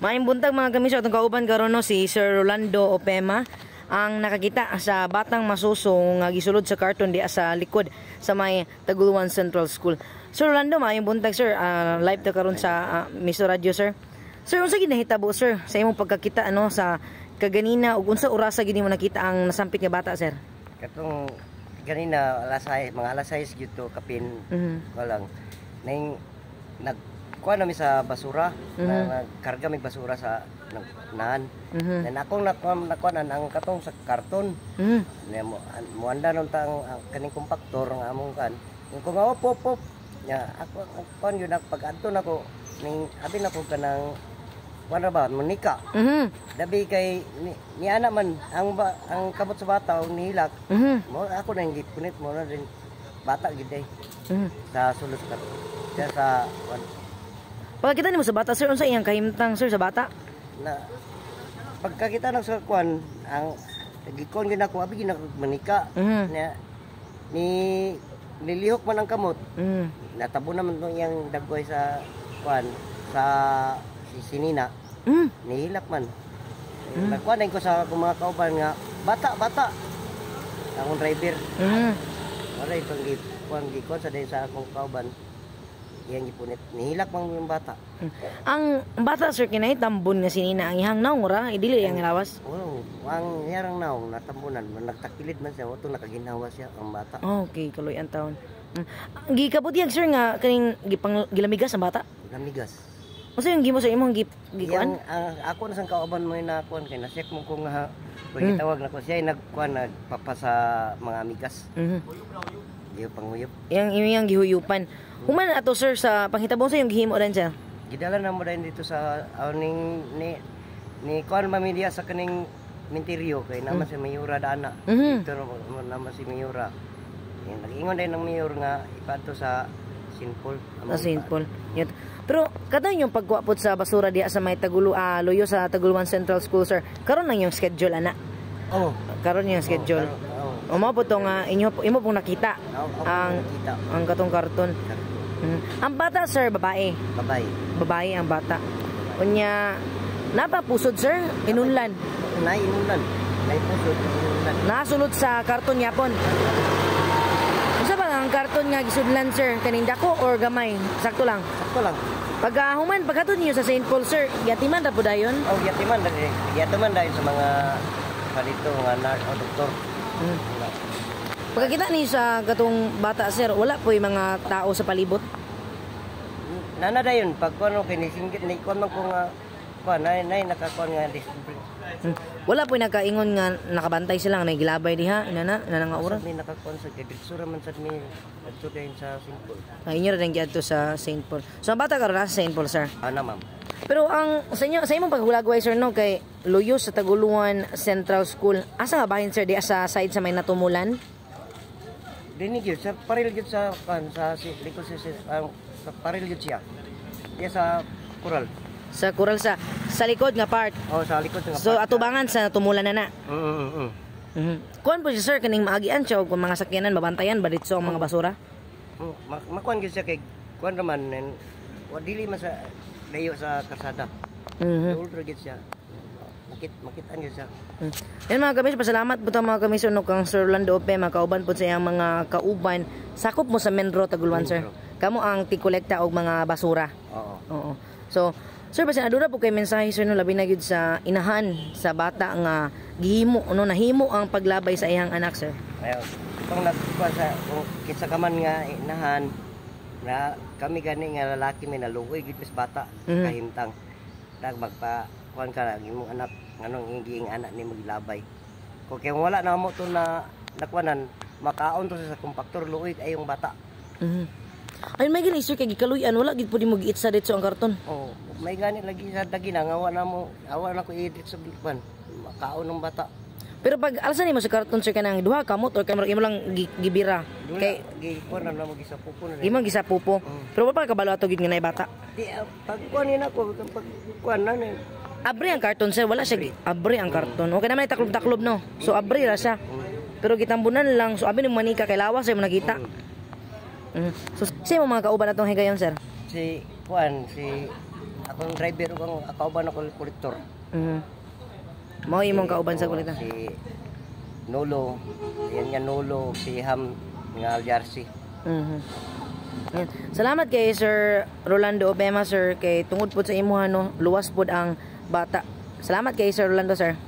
Maayong buntag mga kamisyo, itong kauban karon no si Sir Rolando Opema ang nakakita sa batang masuso nga gisulod sa karton di sa likod sa may Taguluan Central School. Sir Rolando, maayong buntag sir, live ta karon sa Miso Radio sir. Sir, unsa gid nahitabo sir sa imong pagkakita ano sa kaganina ug unsa orasa gid mo nakita ang nasampit nga bata sir? Katong ganina mga alas 6 gyud to kapin. Walang ning kuha namin sa basura, nagkarga may basura sa naan. Then akong nakuhanan ang katong sa karton. Muanda nun tang kaning kompaktor nga among kan. Kung nga pop nya ako kon yun pag-adto nako ning abi nako kanang kuha ba manika. Dabi kay ni ana man ang kabot sa bata og nihilak. Mo ako nang gipunit mo na din bata gid ay. Sa sulod ka. Sa pagkakita nimo sa bata sir, unsa iyang kahimtang sir sa bata? Na pagkakita ng sa kuan ang gikon gyud ako abi gyud manika. Ni nilihok man ang kamot. Natabo naman tong iyang dagway sa kuan sa sinina. Nihilak man. Nagkuan ko sa mga kauban nga bata. Akong driver. Wala itong gikon sa din sa akong kauban. Yang gipunit nihilak mang yung bata. Ang bata sir kinay tambon nga sinina ang ihang naong ra dili yang lawas. Ang yarang naong natambunan nagtakilid man siya uto nakaginawa siya ang bata. Okay, kaloy ang taon. Gikabot yang sir nga kaning gilamigas ang bata. Gilamigas. Unsa yung gimo sa imong gikuan? Ako na sang kauban mo na kuan kay na-check mo ko nga gitawag na ko siya nagkuan nagpapasa mga amigas. Iyo panguyop. Yang gihuyupan. Human ato sir sa panghitabo sa yung gihimo ran siya. Gidala na mo din dito sa ning ni kuan mamilya sa kaning minteryo kay naman si Mayura dana. Dito naman si Mayura. Nag-ingon din ng mayor nga ipadto sa St. Paul. Sa St. Paul. Yun. Pero kadang yung pagkuapot sa basura diya sa may Loyo sa Taguluan Central School sir. Karon nang yung schedule ana. Karon yung schedule. Umabot to nga imo pong nakita ang katong karton. Ang bata sir babae. Babae ang bata. Unya napapusod sir inunlan. Inunlan. Pusod inunlan. Nasulod sa karton yapon. Unsa ba ang karton nga gisudlan sir kaning dako or gamay? Sakto lang. Paghuman pagkatod niyo sa St. Paul sir, yatiman ra pud dayon? Yatiman dahil sa mga palito nga nurse o doktor. Pagkakita ni sa katong bata sir, wala po yung mga tao sa palibot? Nana dayon pag kuno kay nisingkit ni kuan man ko nga kuan nay nakakuan nga discipline. Wala po nakaingon nga nakabantay sila nga nagilabay diha inana nga oras. May nakakuan sa direksura man sad ni adto dayon sa St. Paul. Inyo ra ding giadto sa St. Paul. So ang bata karon sa St. Paul sir. Ana ma'am. Pero ang sa imong paghulagway sir no kay Loyo sa Taguluan Central School. Asa nga bahin sir di sa side sa may natumulan? Dini gyud sa paril gyud sa kan sa likod sa paril gyud siya. Diya sa Coral. Sa Coral sa likod nga part. Sa likod nga part. So atubangan sa natumulan na. Kuan po siya sir kaning maagian siya og mga sakyanan mabantayan ba dito ang mga basura? Makuan gyud siya kay kuan raman dili man sa layo sa kalsada. Ultra gyud siya. Makitaan gyud siya. Yan mga kamis, pasalamat po mga kamis no kang Sir Rolando Opema kauban po sa iyang mga kauban. Sakop mo sa Menro Taguluan sir. Kamo ang tikolekta og mga basura. Oo. So, sir basta aduna po kay mensahe sir no labi na gyud sa inahan sa bata nga gihimo nahimo ang paglabay sa iyang anak sir. Ayo, kung nagkuha sa kitsa kaman nga inahan na kami gani nga lalaki may naluoy gid sa bata kahimtang. Magpa kuan ka lang imong anak nganong inging anak ni maglabay. Kung kay wala na mo to na nakuanan makaon to sa kompaktor luoy ay yung bata. Ay may gani sir kay gikaluyan wala gid pud mo giit sa dito ang karton. May gani lagi sa dagina nga awa na ko i-edit sa bilban. Makaon ng bata. Pero pag alsa nimo sa karton sir kanang duha kamot or kamera imo lang gibira kay gikuan na mo gisapupo na. Imo gisapupo. Pero pa kabalo ato gid nga nay bata. Di pag kuan ni nako pag kuan na ni. Abri ang karton sir, wala siya abri ang karton. Okay naman taklob-taklob no. So abri ra siya. Pero gitambunan lang so abi ni manika kay lawas ay mo nakita. So, sino mga kauban atong higayon, sir? Si Juan, si akong driver ug ang kauban ako kolektor. Mao imong kauban sa kulita. Si Nolo, yan nga Nolo, si Ham nga Aljarsi. Yan. Salamat kay Sir Rolando Obema, sir, kay tungod po sa imuha no, luwas pod ang bata. Salamat kay Sir Rolando, sir.